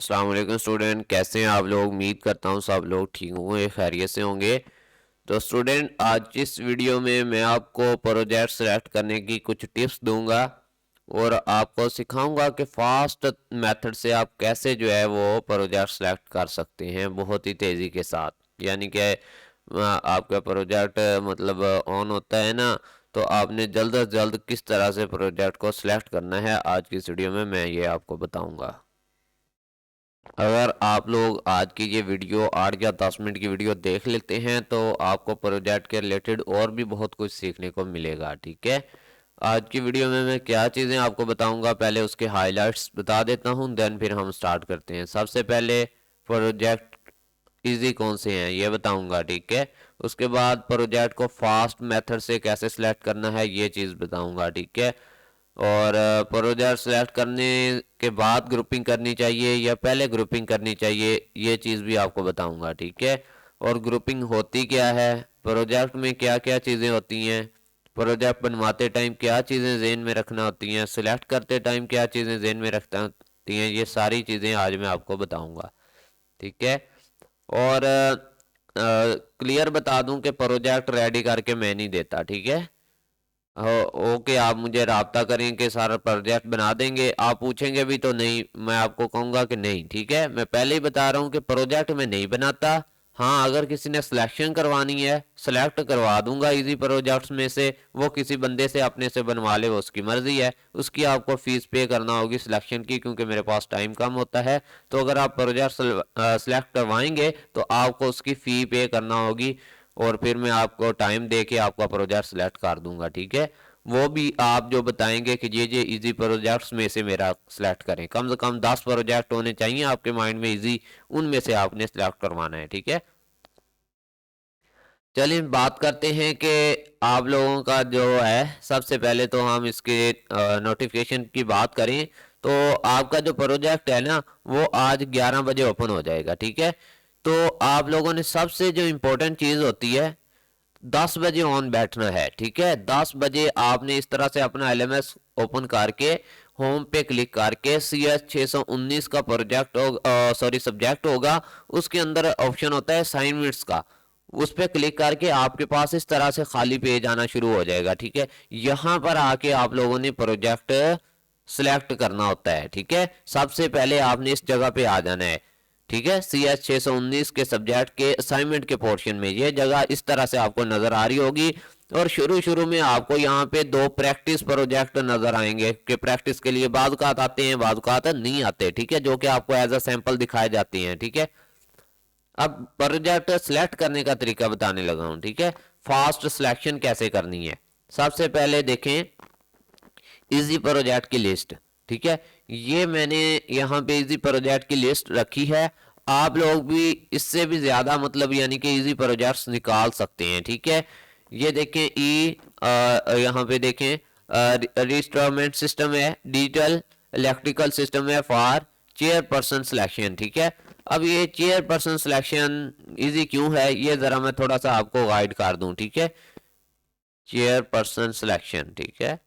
अस्सलाम वालेकुम स्टूडेंट, कैसे हैं आप लोग। उम्मीद करता हूँ सब लोग ठीक होंगे, खैरियत से होंगे। तो स्टूडेंट, आज इस वीडियो में मैं आपको प्रोजेक्ट सेलेक्ट करने की कुछ टिप्स दूंगा और आपको सिखाऊंगा कि फास्ट मेथड से आप कैसे जो है वो प्रोजेक्ट सेलेक्ट कर सकते हैं बहुत ही तेज़ी के साथ। यानी कि आपका प्रोजेक्ट मतलब ऑन होता है ना, तो आपने जल्द से जल्द किस तरह से प्रोजेक्ट को सिलेक्ट करना है, आज की इस वीडियो में मैं ये आपको बताऊंगा। अगर आप लोग आज की ये वीडियो 8 या 10 मिनट की वीडियो देख लेते हैं तो आपको प्रोजेक्ट के रिलेटेड और भी बहुत कुछ सीखने को मिलेगा। ठीक है, आज की वीडियो में मैं क्या चीज़ें आपको बताऊंगा, पहले उसके हाइलाइट्स बता देता हूं, देन फिर हम स्टार्ट करते हैं। सबसे पहले प्रोजेक्ट इजी कौन से हैं ये बताऊंगा। ठीक है, उसके बाद प्रोजेक्ट को फास्ट मेथड से कैसे सिलेक्ट करना है ये चीज़ बताऊंगा। ठीक है, और प्रोजेक्ट सेलेक्ट करने के बाद ग्रुपिंग करनी चाहिए या पहले ग्रुपिंग करनी चाहिए ये चीज़ भी आपको बताऊंगा। ठीक है, और ग्रुपिंग होती क्या है, प्रोजेक्ट में क्या क्या चीज़ें होती हैं, प्रोजेक्ट बनवाते टाइम क्या चीज़ें जहन में रखना होती हैं, सिलेक्ट करते टाइम क्या चीज़ें जहन में रखना होती हैं, ये सारी चीज़ें आज मैं आपको बताऊंगा। ठीक है, और क्लियर बता दूं कि प्रोजेक्ट रेडी करके मैं नहीं देता। ठीक है, ओके, आप मुझे राब्ता करें कि सारा प्रोजेक्ट बना देंगे, आप पूछेंगे भी तो नहीं, मैं आपको कहूँगा कि नहीं। ठीक है, मैं पहले ही बता रहा हूँ कि प्रोजेक्ट मैं नहीं बनाता। हाँ, अगर किसी ने सिलेक्शन करवानी है सेलेक्ट करवा दूंगा इजी प्रोजेक्ट्स में से, वो किसी बंदे से अपने से बनवा ले, वो उसकी मर्जी है, उसकी आपको फीस पे करना होगी सिलेक्शन की, क्योंकि मेरे पास टाइम कम होता है। तो अगर आप प्रोजेक्ट सेलेक्ट करवाएंगे तो आपको उसकी फ़ी पे करना होगी और फिर मैं आपको टाइम दे के आपका प्रोजेक्ट सेलेक्ट कर दूंगा। ठीक है, वो भी आप जो बताएंगे कि ये इजी प्रोजेक्ट्स में से मेरा सेलेक्ट करें, कम से कम 10 प्रोजेक्ट होने चाहिए आपके माइंड में इजी, उनमें से आपने सेलेक्ट करवाना है। ठीक है, चलिए बात करते हैं कि आप लोगों का जो है, सबसे पहले तो हम इसके नोटिफिकेशन की बात करें तो आपका जो प्रोजेक्ट है ना वो आज 11 बजे ओपन हो जाएगा। ठीक है, तो आप लोगों ने सबसे जो इम्पोर्टेंट चीज़ होती है 10 बजे ऑन बैठना है। ठीक है, 10 बजे आपने इस तरह से अपना एलएमएस ओपन करके होम पे क्लिक करके CS 619 का प्रोजेक्ट सॉरी सब्जेक्ट होगा, उसके अंदर ऑप्शन होता है असाइनमेंट्स का, उस पर क्लिक करके आपके पास इस तरह से खाली पेज आना शुरू हो जाएगा। ठीक है, यहाँ पर आके आप लोगों ने प्रोजेक्ट सिलेक्ट करना होता है। ठीक है, सबसे पहले आपने इस जगह पे आ जाना है। ठीक है, CS 619 के सब्जेक्ट के असाइनमेंट के पोर्शन में ये जगह इस तरह से आपको नजर आ रही होगी, और शुरू शुरू में आपको यहाँ पे 2 प्रैक्टिस प्रोजेक्ट नजर आएंगे कि प्रैक्टिस के लिए बाज़-औक़ात आते हैं, बाज़-औक़ात नहीं आते। ठीक है, जो कि आपको एज अ सैंपल दिखाए जाते हैं। ठीक है, अब प्रोजेक्ट सेलेक्ट करने का तरीका बताने लगा हूं। ठीक है, फास्ट सिलेक्शन कैसे करनी है, सबसे पहले देखें इजी प्रोजेक्ट की लिस्ट। ठीक है, ये मैंने यहाँ पे इजी प्रोजेक्ट की लिस्ट रखी है, आप लोग भी इससे भी ज्यादा मतलब यानी कि इजी प्रोजेक्ट्स निकाल सकते हैं। ठीक है, ये देखें यहाँ पे देखें रजिस्टरमेंट सिस्टम है, डिजिटल इलेक्ट्रिकल सिस्टम है फॉर चेयरपर्सन सिलेक्शन। ठीक है, अब ये चेयरपर्सन सिलेक्शन इजी क्यों है ये जरा मैं थोड़ा सा आपको गाइड कर दूं। ठीक है, चेयरपर्सन सिलेक्शन, ठीक है,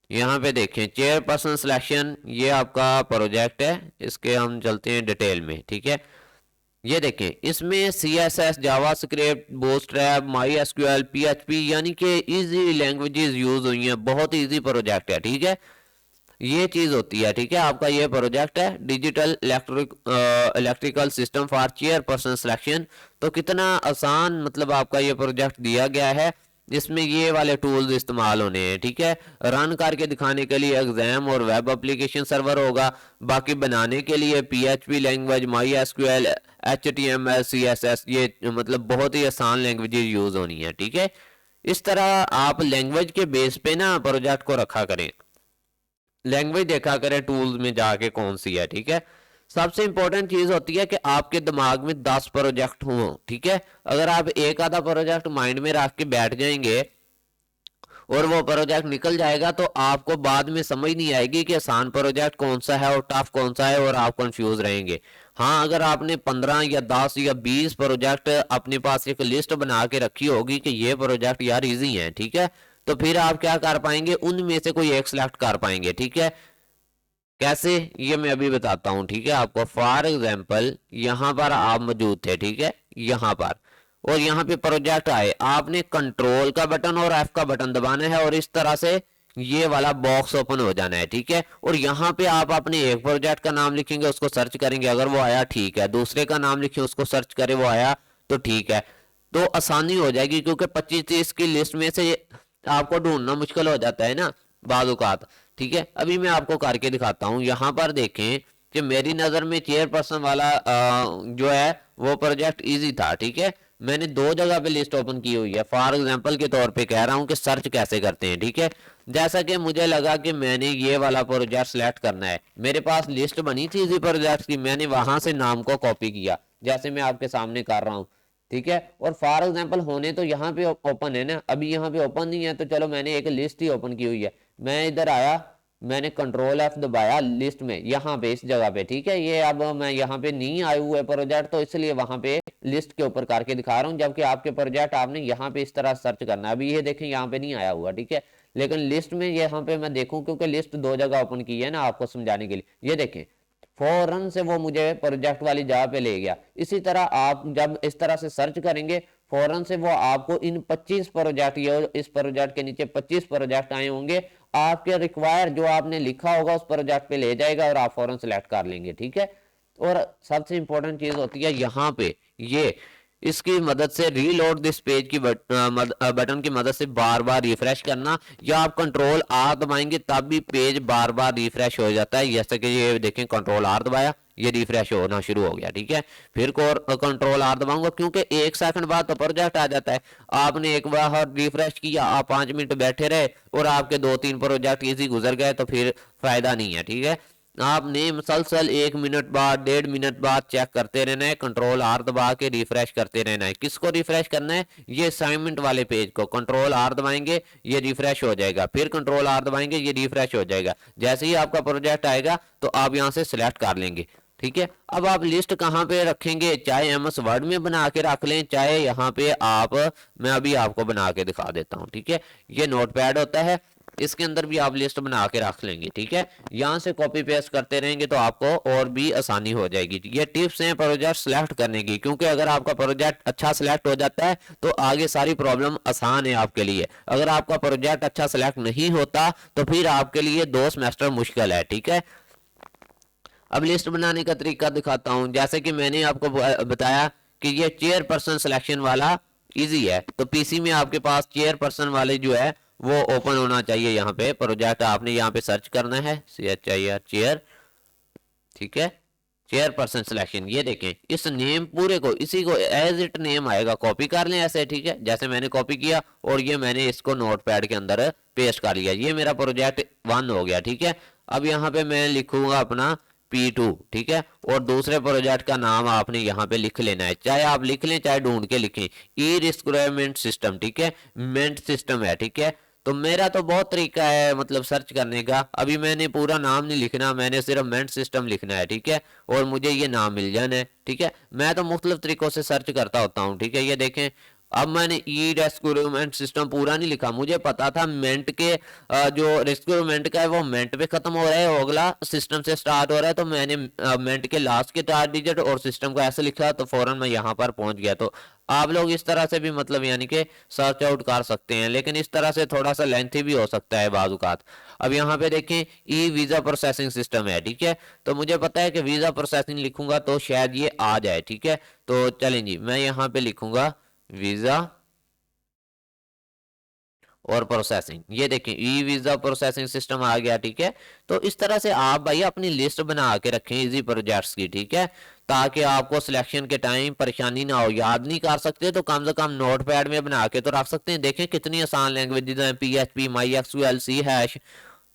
यहाँ पे देखें चेयरपर्सन सिलेक्शन, ये आपका प्रोजेक्ट है, इसके हम चलते हैं डिटेल में। ठीक है, ये देखें इसमें CSS, JavaScript, bootstrap, MySQL, PHP यानी कि इजी लैंग्वेजेस यूज हुई हैं, बहुत इजी प्रोजेक्ट है। ठीक है, ये चीज होती है। ठीक है, आपका ये प्रोजेक्ट है digital electrical system for chairperson selection, तो कितना आसान मतलब आपका ये प्रोजेक्ट दिया गया है, इसमें ये वाले टूल्स इस्तेमाल होने हैं। ठीक है, रन करके दिखाने के लिए एग्जाम और वेब एप्लीकेशन सर्वर होगा, बाकी बनाने के लिए PHP language, MySQL, HTML, CSS, ये मतलब बहुत ही आसान लैंग्वेजेस यूज होनी है। ठीक है, इस तरह आप लैंग्वेज के बेस पे ना प्रोजेक्ट को रखा करें, लैंग्वेज देखा करें टूल्स में जाके कौन सी है। ठीक है, सबसे इंपॉर्टेंट चीज होती है कि आपके दिमाग में 10 प्रोजेक्ट हों। ठीक है, अगर आप एक आधा प्रोजेक्ट माइंड में रख के बैठ जाएंगे और वो प्रोजेक्ट निकल जाएगा तो आपको बाद में समझ नहीं आएगी कि आसान प्रोजेक्ट कौन सा है और टफ कौन सा है, और आप कंफ्यूज रहेंगे। हाँ, अगर आपने 15 या 10 या 20 प्रोजेक्ट अपने पास एक लिस्ट बना के रखी होगी कि ये प्रोजेक्ट यार इजी है, ठीक है, तो फिर आप क्या कर पाएंगे, उनमें से कोई एक सिलेक्ट कर पाएंगे। ठीक है, कैसे, ये मैं अभी बताता हूँ। ठीक है, आपको फॉर एग्जाम्पल यहाँ पर आप मौजूद थे, ठीक है, यहाँ पर, और यहाँ पे प्रोजेक्ट आए, आपने कंट्रोल का बटन और एफ का बटन दबाना है और इस तरह से ये वाला बॉक्स ओपन हो जाना है। ठीक है, और यहाँ पे आप अपने एक प्रोजेक्ट का नाम लिखेंगे, उसको सर्च करेंगे, अगर वो आया ठीक है, दूसरे का नाम लिखे, उसको सर्च करें, वो आया तो ठीक है, तो आसानी हो जाएगी, क्योंकि 25-30 की लिस्ट में से आपको ढूंढना मुश्किल हो जाता है ना बाज़ औक़ात। ठीक है, अभी मैं आपको करके दिखाता हूँ। यहाँ पर देखें कि मेरी नज़र में चेयरपर्सन वाला जो है वो प्रोजेक्ट इजी था। ठीक है, मैंने 2 जगह पे लिस्ट ओपन की हुई है, फॉर एग्जांपल के तौर पे कह रहा हूँ कि सर्च कैसे करते हैं। ठीक है, जैसा कि मुझे लगा कि मैंने ये वाला प्रोजेक्ट सेलेक्ट करना है, मेरे पास लिस्ट बनी थी इसी प्रोजेक्ट की, मैंने वहां से नाम को कॉपी किया, जैसे मैं आपके सामने कर रहा हूँ। ठीक है, और फॉर एग्जाम्पल होने तो यहाँ पे ओपन है ना, अभी यहाँ पे ओपन नहीं है, तो चलो मैंने एक लिस्ट ही ओपन की हुई है, मैं इधर आया, मैंने कंट्रोल एफ दबाया लिस्ट में, यहाँ पे इस जगह पे। ठीक है, ये अब मैं यहाँ पे नहीं आए हुए प्रोजेक्ट, तो इसलिए वहां पे लिस्ट के ऊपर करके दिखा रहा हूँ, जबकि आपके प्रोजेक्ट आपने यहाँ पे इस तरह सर्च करना है। अभी ये देखें यहाँ पे नहीं आया हुआ, ठीक है, लेकिन लिस्ट में यहाँ पे मैं देखूं, क्योंकि लिस्ट 2 जगह ओपन की है ना आपको समझाने के लिए। ये देखें फौरन से वो मुझे प्रोजेक्ट वाली जगह पे ले गया। इसी तरह आप जब इस तरह से सर्च करेंगे, फौरन से वो आपको इन 25 प्रोजेक्ट या इस प्रोजेक्ट के नीचे 25 प्रोजेक्ट आए होंगे, आपके रिक्वायर जो आपने लिखा होगा उस प्रोजेक्ट पे ले जाएगा और आप फौरन सेलेक्ट कर लेंगे। ठीक है, और सबसे इंपॉर्टेंट चीज होती है यहाँ पे ये, इसकी मदद से रीलोड दिस पेज की बटन की मदद से बार बार रिफ्रेश करना, या आप कंट्रोल आर दबाएंगे तब भी पेज बार बार रिफ्रेश हो जाता है। जैसे कि ये देखें, कंट्रोल आर दबाया, ये रिफ्रेश होना शुरू हो गया। ठीक है, फिर कंट्रोल आर दबाऊंगा, क्योंकि 1 सेकंड बाद तो प्रोजेक्ट आ जाता है। आपने एक बार रिफ्रेश किया, आप 5 मिनट बैठे रहे और आपके 2-3 प्रोजेक्ट इजी गुजर गए, तो फिर फायदा नहीं है। ठीक है, आपने मुसलसल 1 मिनट बाद 1.5 मिनट बाद चेक करते रहना है, कंट्रोल आर दबा के रिफ्रेश करते रहना है। किसको रिफ्रेश करना है, ये असाइनमेंट वाले पेज को। कंट्रोल आर दबाएंगे, ये रिफ्रेश हो जाएगा, फिर कंट्रोल आर दबाएंगे, ये रिफ्रेश हो जाएगा। जैसे ही आपका प्रोजेक्ट आएगा तो आप यहाँ से सिलेक्ट कर लेंगे। ठीक है, अब आप लिस्ट कहाँ पे रखेंगे, चाहे एमएस वर्ड में बना के रख लें, चाहे यहाँ पे आप, मैं अभी आपको बना के दिखा देता हूँ। ठीक है, ये नोटपैड होता है, इसके अंदर भी आप लिस्ट बना के रख लेंगे। ठीक है, यहाँ से कॉपी पेस्ट करते रहेंगे तो आपको और भी आसानी हो जाएगी। ये टिप्स हैं प्रोजेक्ट सेलेक्ट करने की, क्योंकि अगर आपका प्रोजेक्ट अच्छा सेलेक्ट हो जाता है तो आगे सारी प्रॉब्लम आसान है आपके लिए। अगर आपका प्रोजेक्ट अच्छा सेलेक्ट नहीं होता तो फिर आपके लिए 2 सेमेस्टर मुश्किल है। ठीक है, अब लिस्ट बनाने का तरीका दिखाता हूं। जैसे कि मैंने आपको बताया कि ये चेयरपर्सन सिलेक्शन वाला इजी है, तो पीसी में आपके पास चेयरपर्सन वाले जो है वो ओपन होना चाहिए। यहाँ पे प्रोजेक्ट आपने यहाँ पे सर्च करना है, CHIR चेयर। ठीक है, चेयरपर्सन सिलेक्शन, ये देखें इस नेम पूरे को, इसी को एज इट नेम आएगा, कॉपी कर लें ऐसे। ठीक है, जैसे मैंने कॉपी किया और ये मैंने इसको नोटपैड के अंदर पेस्ट कर लिया, ये मेरा प्रोजेक्ट 1 हो गया। ठीक है, अब यहाँ पे मैं लिखूंगा अपना P2। ठीक है, और दूसरे प्रोजेक्ट का नाम आपने यहाँ पे लिख लेना है, चाहे आप लिख लें चाहे ढूंढ के लिखें, ई रिक्वायरमेंट सिस्टम। ठीक है, मेंट सिस्टम है। ठीक है, तो मेरा तो बहुत तरीका है मतलब सर्च करने का, अभी मैंने पूरा नाम नहीं लिखना, मैंने सिर्फ मेंट सिस्टम लिखना है। ठीक है, और मुझे ये नाम मिल जाना है। ठीक है, मैं तो मुख्तलिफ तरीकों से सर्च करता होता हूँ। ठीक है, ये देखें, अब मैंने ई रिक्वायरमेंट सिस्टम पूरा नहीं लिखा, मुझे पता था मेंट के जो रिक्वायरमेंट का है वो मेंट पे खत्म हो रहा है, अगला सिस्टम से स्टार्ट हो रहा है, तो मैंने मेंट के लास्ट के 4 डिजिट और सिस्टम का ऐसे लिखा, तो फौरन मैं यहाँ पर पहुंच गया। तो आप लोग इस तरह से भी मतलब यानी कि सर्च आउट कर सकते हैं, लेकिन इस तरह से थोड़ा सा लेंथी भी हो सकता है बाज़-औक़ात। अब यहाँ पे देखें ई वीज़ा प्रोसेसिंग सिस्टम है। ठीक है, तो मुझे पता है कि वीज़ा प्रोसेसिंग लिखूंगा तो शायद ये आ जाए। ठीक है, तो चलें जी, मैं यहाँ पे लिखूंगा वीज़ा और प्रोसेसिंग, ये देखें ई वीज़ा प्रोसेसिंग सिस्टम आ गया। ठीक है, तो इस तरह से आप भाई अपनी लिस्ट बना के रखें इजी प्रोजेक्ट्स की। ठीक है, ताकि आपको सिलेक्शन के टाइम परेशानी ना हो। याद नहीं कर सकते तो कम से कम नोटपैड में बना के तो रख सकते हैं। देखें कितनी आसान लैंग्वेजेस हैं, PHP, MySQL, C#,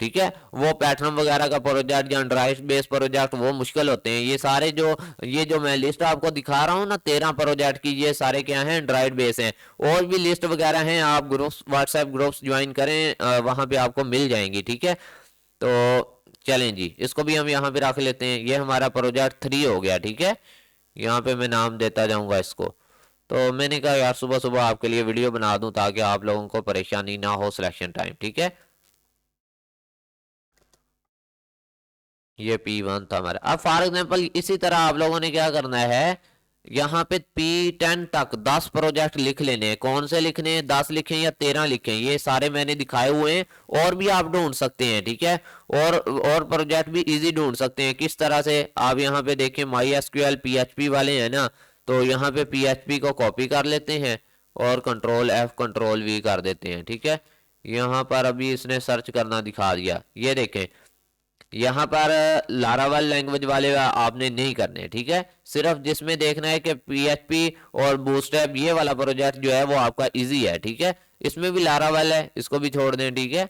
ठीक है। वो पैटर्न वगैरह का प्रोजेक्ट या एंड्रॉइड बेस्ड प्रोजेक्ट वो मुश्किल होते हैं। ये सारे जो मैं लिस्ट आपको दिखा रहा हूँ ना 13 प्रोजेक्ट की, ये सारे क्या हैं, एंड्रॉइड बेस हैं। और भी लिस्ट वगैरह हैं, आप ग्रुप्स, व्हाट्सएप ग्रुप्स ज्वाइन करें, वहाँ पे आपको मिल जाएंगी। ठीक है, तो चलें जी, इसको भी हम यहाँ पे रख लेते हैं। ये हमारा प्रोजेक्ट 3 हो गया। ठीक है, यहाँ पे मैं नाम देता जाऊँगा इसको। तो मैंने कहा यार सुबह सुबह आपके लिए वीडियो बना दूं ताकि आप लोगों को परेशानी ना हो सिलेक्शन टाइम। ठीक है, ये P1 था हमारा। अब फॉर एग्जांपल इसी तरह आप लोगों ने क्या करना है, यहाँ पे P10 तक 10 प्रोजेक्ट लिख लेने हैं। कौन से लिखने हैं, 10 लिखें या 13 लिखें, ये सारे मैंने दिखाए हुए हैं। और भी आप ढूंढ सकते हैं। ठीक है, और प्रोजेक्ट भी इजी ढूंढ सकते हैं। किस तरह से, आप यहाँ पे देखें MySQL PHP वाले हैं ना, तो यहाँ पे PHP को कॉपी कर लेते हैं और Ctrl+F Ctrl+V कर देते हैं। ठीक है, यहाँ पर अभी इसने सर्च करना दिखा दिया, ये देखें। यहाँ पर लारावल लैंग्वेज वाले आपने नहीं करने। ठीक है, सिर्फ जिसमें देखना है कि PHP और बूटस्ट्रैप ये वाला प्रोजेक्ट जो है वो आपका इजी है। ठीक है, इसमें भी लारावल है, इसको भी छोड़ दें। ठीक है,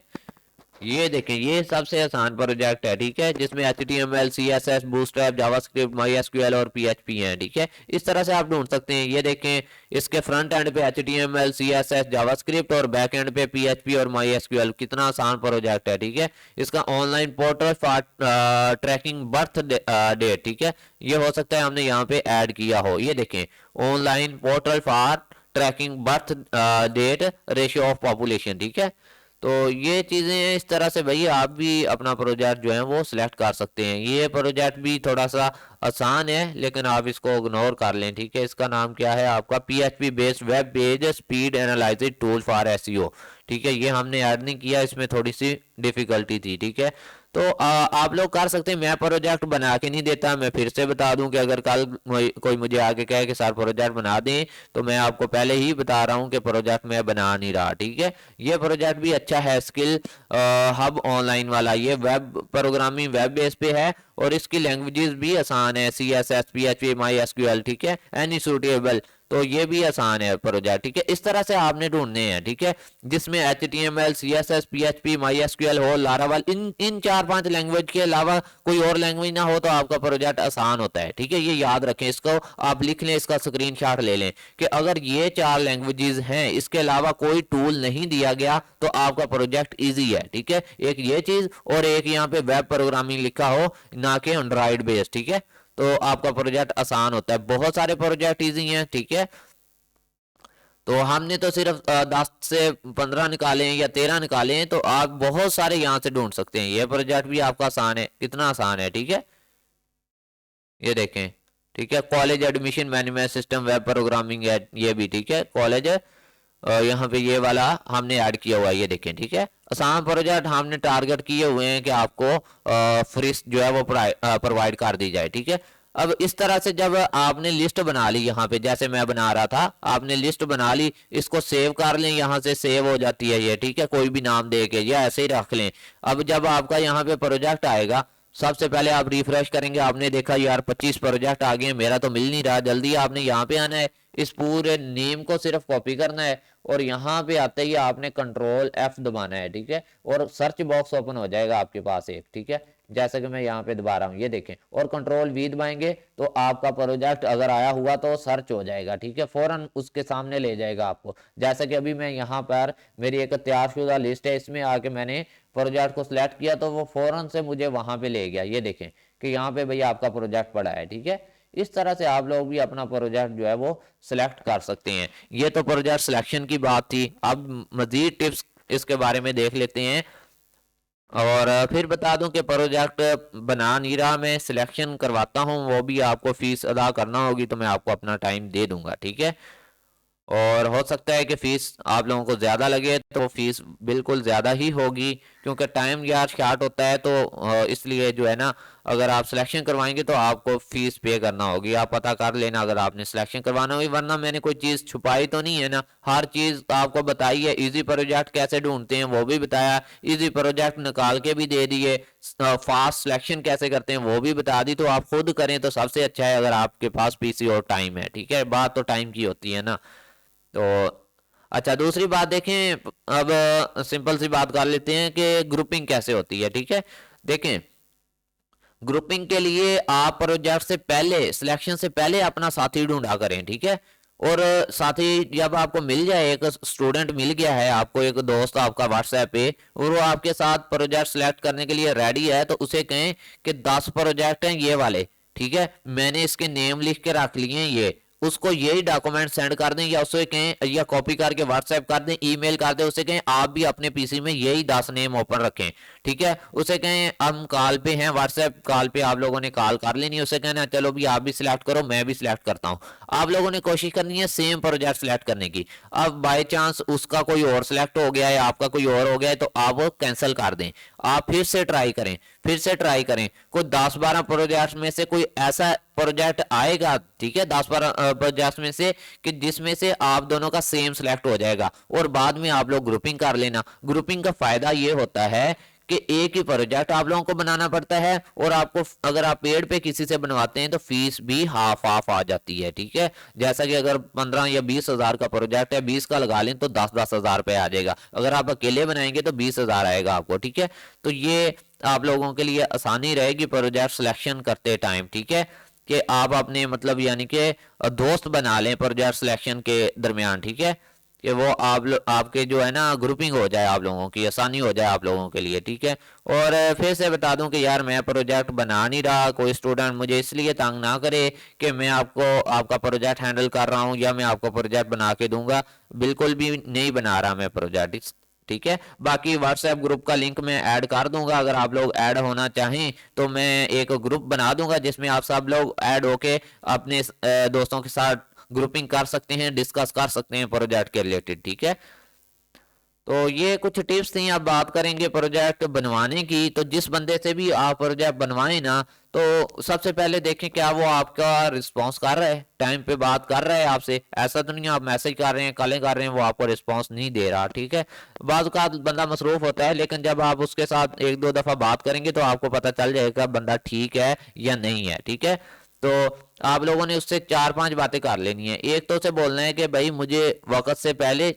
ये देखें, ये सबसे आसान प्रोजेक्ट है। ठीक है, जिसमें HTML CSS bootstrap JavaScript MySQL और PHP है। ठीक है, इस तरह से आप ढूंढ सकते हैं। ये देखें, इसके फ्रंट एंड पे HTML CSS जावास्क्रिप्ट और बैक एंड पे PHP और MySQL, कितना आसान प्रोजेक्ट है। ठीक है, इसका online portal for tracking birth date. ठीक है, ये हो सकता है हमने यहाँ पे ऐड किया हो। ये देखें, online portal for tracking birth date ratio of population. ठीक है, तो ये चीज़ें हैं। इस तरह से भाई आप भी अपना प्रोजेक्ट जो है वो सिलेक्ट कर सकते हैं। ये प्रोजेक्ट भी थोड़ा सा आसान है, लेकिन आप इसको इग्नोर कर लें। ठीक है, इसका नाम क्या है आपका, PHP based web page speed analysis tool for SEO। ठीक है, ये हमने ऐड नहीं किया, इसमें थोड़ी सी डिफिकल्टी थी। ठीक है, तो आप लोग कर सकते हैं। मैं प्रोजेक्ट बना के नहीं देता, मैं फिर से बता दूं कि अगर कल कोई मुझे आके कहे कि सर प्रोजेक्ट बना दें, तो मैं आपको पहले ही बता रहा हूं कि प्रोजेक्ट मैं बना नहीं रहा। ठीक है, ये प्रोजेक्ट भी अच्छा है, स्किल हब ऑनलाइन वाला। ये वेब प्रोग्रामिंग वेब बेस पे है और इसकी लैंग्वेजेस भी आसान है, CSS PHP MySQL। ठीक है, एनी सूटेबल, तो ये भी आसान है प्रोजेक्ट। ठीक है, इस तरह से आपने ढूंढने हैं। ठीक है, जिसमें HTML CSS PHP MySQL हो, लारावल, इन 4-5 लैंग्वेज के अलावा कोई और लैंग्वेज ना हो तो आपका प्रोजेक्ट आसान होता है। ठीक है, ये याद रखें, इसको आप लिख लें, इसका स्क्रीनशॉट ले लें कि अगर ये 4 लैंग्वेजेस हैं, इसके अलावा कोई टूल नहीं दिया गया तो आपका प्रोजेक्ट ईजी है। ठीक है, एक ये चीज, और एक यहाँ पे वेब प्रोग्रामिंग लिखा हो, ना कि एंड्रॉइड बेस्ड। ठीक है, तो आपका प्रोजेक्ट आसान होता है। बहुत सारे प्रोजेक्ट इजी हैं। ठीक है, तो हमने तो सिर्फ 10 से 15 निकाले हैं या 13 निकाले हैं, तो आप बहुत सारे यहाँ से ढूंढ सकते हैं। ये प्रोजेक्ट भी आपका आसान है, कितना आसान है। ठीक है, ये देखें। ठीक है, college admission management system web programming है ये भी। ठीक है, कॉलेज यहाँ पे ये वाला हमने ऐड किया हुआ है, ये देखें। ठीक है, आसान प्रोजेक्ट हमने टारगेट किए हुए हैं कि आपको फ्री जो है वो प्रोवाइड कर दी जाए। ठीक है, अब इस तरह से जब आपने लिस्ट बना ली, यहाँ पे जैसे मैं बना रहा था, आपने लिस्ट बना ली, इसको सेव कर लें, यहाँ से सेव हो जाती है ये। ठीक है, कोई भी नाम दे के या ऐसे ही रख लें। अब जब आपका यहाँ पे प्रोजेक्ट आएगा, सबसे पहले आप रिफ्रेश करेंगे, आपने देखा यार 25 प्रोजेक्ट आ गए, मेरा तो मिल नहीं रहा। जल्दी आपने यहाँ पे आना है, इस पूरे नेम को सिर्फ कॉपी करना है और यहाँ पे आते ही आपने Ctrl+F दबाना है। ठीक है, और सर्च बॉक्स ओपन हो जाएगा आपके पास एक। ठीक है, जैसे कि मैं यहाँ पे दबा रहा हूँ, ये देखें, और Ctrl+V दबाएंगे तो आपका प्रोजेक्ट अगर आया हुआ तो सर्च हो जाएगा। ठीक है, फौरन उसके सामने ले जाएगा आपको। जैसे कि अभी मैं यहाँ पर मेरी एक तैयारशुदा लिस्ट है, इसमें आके मैंने प्रोजेक्ट को सिलेक्ट किया तो वो फौरन से मुझे वहां पे ले गया। ये देखें कि यहाँ पे भैया आपका प्रोजेक्ट पड़ा है। ठीक है, इस तरह से आप लोग भी अपना प्रोजेक्ट जो है वो सिलेक्ट कर सकते हैं। ये तो प्रोजेक्ट सिलेक्शन की बात थी। अब मजीद टिप्स इसके बारे में देख लेते हैं। और फिर बता दूं कि प्रोजेक्ट बना नहीं रहा, मैं सिलेक्शन करवाता हूं, वो भी आपको फीस अदा करना होगी, तो मैं आपको अपना टाइम दे दूंगा। ठीक है, और हो सकता है कि फ़ीस आप लोगों को ज़्यादा लगे, तो फ़ीस बिल्कुल ज़्यादा ही होगी, क्योंकि टाइम यार शार्ट होता है। तो इसलिए जो है ना, अगर आप सिलेक्शन करवाएंगे तो आपको फ़ीस पे करना होगी। आप पता कर लेना अगर आपने सिलेक्शन करवाना होगी, वरना मैंने कोई चीज़ छुपाई तो नहीं है ना, हर चीज़ आपको बताई है। इजी प्रोजेक्ट कैसे ढूंढते हैं वो भी बताया, इजी प्रोजेक्ट निकाल के भी दे दिए, फास्ट सिलेक्शन कैसे करते हैं वो भी बता दी। तो आप खुद करें तो सबसे अच्छा है, अगर आपके पास PC और टाइम है। ठीक है, बात तो टाइम की होती है ना। तो अच्छा, दूसरी बात देखें, अब सिंपल सी बात कर लेते हैं कि ग्रुपिंग कैसे होती है। ठीक है, देखें, ग्रुपिंग के लिए आप प्रोजेक्ट से पहले, सिलेक्शन से पहले अपना साथी ढूंढा करें। ठीक है, और साथी जब आपको मिल जाए, एक स्टूडेंट मिल गया है आपको, एक दोस्त आपका व्हाट्सएप पे, और वो आपके साथ प्रोजेक्ट सिलेक्ट करने के लिए रेडी है, तो उसे कहें कि 10 प्रोजेक्ट हैं ये वाले, ठीक है, मैंने इसके नेम लिख के रख लिए हैं, ये उसको यही डॉक्यूमेंट सेंड कर दें, या उसे कहें, या कॉपी करके व्हाट्सएप कर दें, ईमेल कर दें, उसे कहें आप भी अपने पीसी में यही 10 नेम ओपन रखें। ठीक है, उसे कहें हम कॉल पे हैं, व्हाट्सएप कॉल पे आप लोगों ने कॉल कर लेनी है, उसे कहना चलो भी आप भी सिलेक्ट करो, मैं भी सिलेक्ट करता हूं। आप लोगों ने कोशिश करनी है सेम प्रोजेक्ट सिलेक्ट करने की। अब बाय चांस उसका कोई और सिलेक्ट हो गया है, आपका कोई और हो गया है, तो आप वो कैंसिल कर दें, आप फिर से ट्राई करें, फिर से ट्राई करें। कोई 10-12 प्रोजेक्ट में से कोई ऐसा प्रोजेक्ट आएगा, ठीक है, 10-12 प्रोजेक्ट में से, कि जिसमें से आप दोनों का सेम सिलेक्ट हो जाएगा, और बाद में आप लोग ग्रुपिंग कर लेना। ग्रुपिंग का फायदा ये होता है कि एक ही प्रोजेक्ट आप लोगों को बनाना पड़ता है, और आपको अगर आप पेड पे किसी से बनवाते हैं तो फीस भी हाफ हाफ आ जाती है। ठीक है, जैसा कि अगर 15 या 20 हजार का प्रोजेक्ट है, 20 का लगा लें तो 10-10 हजार रुपये आ जाएगा। अगर आप अकेले बनाएंगे तो 20 हजार आएगा आपको। ठीक है, तो ये आप लोगों के लिए आसानी रहेगी प्रोजेक्ट सिलेक्शन करते टाइम। ठीक है, कि आप अपने मतलब यानी कि दोस्त बना लें प्रोजेक्ट सिलेक्शन के दरमियान। ठीक है, कि वो आपके जो है ना ग्रुपिंग हो जाए, आप लोगों की आसानी हो जाए आप लोगों के लिए। ठीक है, और फिर से बता दूं कि यार मैं प्रोजेक्ट बना नहीं रहा, कोई स्टूडेंट मुझे इसलिए तंग ना करे कि मैं आपको आपका प्रोजेक्ट हैंडल कर रहा हूं या मैं आपको प्रोजेक्ट बना के दूंगा, बिल्कुल भी नहीं बना रहा मैं प्रोजेक्ट। ठीक है, बाकी व्हाट्सएप ग्रुप का लिंक मैं ऐड कर दूंगा, अगर आप लोग ऐड होना चाहें तो मैं एक ग्रुप बना दूंगा जिसमें आप सब लोग ऐड होके अपने दोस्तों के साथ ग्रुपिंग कर सकते हैं, डिस्कस कर सकते हैं प्रोजेक्ट के रिलेटेड। ठीक है, तो ये कुछ टिप्स थी। आप बात करेंगे प्रोजेक्ट बनवाने की, तो जिस बंदे से भी आप प्रोजेक्ट बनवाएं ना, तो सबसे पहले देखें क्या वो आपका रिस्पांस कर रहा है, टाइम पे बात कर रहा है आपसे। ऐसा तो नहीं आप मैसेज कर रहे हैं, कॉलें कर रहे हैं, वो आपको रिस्पांस नहीं दे रहा। ठीक है, बाज़ का बंदा मसरूफ होता है, लेकिन जब आप उसके साथ 1-2 दफ़ा बात करेंगे तो आपको पता चल जाएगा बंदा ठीक है या नहीं है। ठीक है, तो आप लोगों ने उससे 4-5 बातें कर लेनी है। एक तो उसे बोलना है कि भाई मुझे वक्त से पहले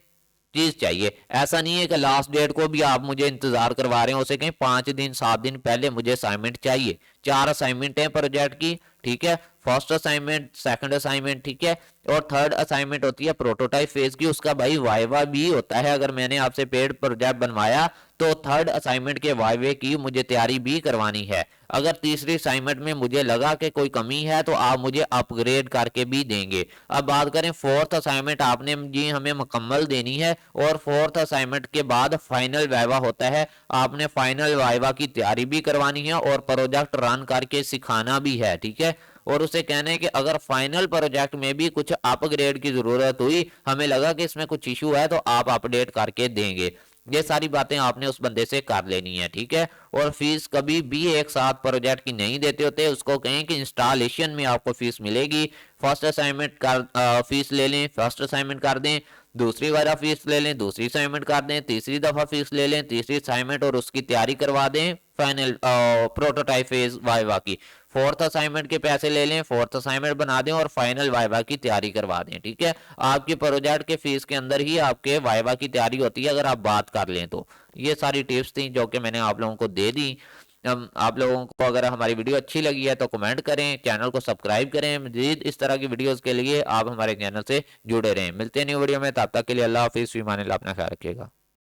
चीज चाहिए, ऐसा नहीं है कि लास्ट डेट को भी आप मुझे इंतजार करवा रहे हैं, उसे कहीं 5 दिन 7 दिन पहले मुझे असाइनमेंट चाहिए। 4 असाइनमेंट है प्रोजेक्ट की। ठीक है, फर्स्ट असाइनमेंट, सेकंड असाइनमेंट, ठीक है, और थर्ड असाइनमेंट होती है प्रोटोटाइप फेज की, उसका भाई वाइवा भी होता है। अगर मैंने आपसे पेड प्रोजेक्ट बनवाया तो थर्ड असाइनमेंट के वाइवे की मुझे तैयारी भी करवानी है। अगर तीसरी असाइनमेंट में मुझे लगा कि कोई कमी है तो आप मुझे अपग्रेड करके भी देंगे। अब बात करें फोर्थ असाइनमेंट, आपने जी हमें मुकम्मल देनी है, और फोर्थ असाइनमेंट के बाद फाइनल वाइवा होता है, आपने फाइनल वाइवा की तैयारी भी करवानी है और प्रोजेक्ट रन करके सिखाना भी है। ठीक है, और उसे कहना है कि अगर फाइनल प्रोजेक्ट में भी कुछ अपग्रेड की जरूरत हुई, हमें लगा कि इसमें कुछ इशू है, तो आप अपडेट करके देंगे। ये सारी बातें आपने उस बंदे से कर लेनी है। ठीक है, और फीस कभी भी एक साथ प्रोजेक्ट की नहीं देते होते, उसको कहें कि इंस्टॉलेशन में आपको फीस मिलेगी। फर्स्ट असाइनमेंट कर फीस ले लें, फर्स्ट असाइनमेंट कर दें, दूसरी वाला फीस ले लें, दूसरी असाइनमेंट कर दें, तीसरी दफा फीस ले लें, तीसरी असाइनमेंट और उसकी तैयारी करवा दें फाइनल प्रोटोटाइप फेज वाइवा की। फोर्थ असाइनमेंट के पैसे ले लें, फोर्थ असाइनमेंट बना दें और फाइनल वाइवा की तैयारी करवा दें। ठीक है, आपकी प्रोजेक्ट के फीस के अंदर ही आपके वाइवा की तैयारी होती है, अगर आप बात कर लें तो। ये सारी टिप्स थी जो कि मैंने आप लोगों को दे दी। आप लोगों को अगर हमारी वीडियो अच्छी लगी है तो कमेंट करें, चैनल को सब्सक्राइब करें। मजीद इस तरह की वीडियोस के लिए आप हमारे चैनल से जुड़े रहें। मिलते हैं न्यू वीडियो में, तब तक के लिए अल्लाह हाफिज़, फ़ी अमान अल्लाह, अपना ख्याल रखिएगा।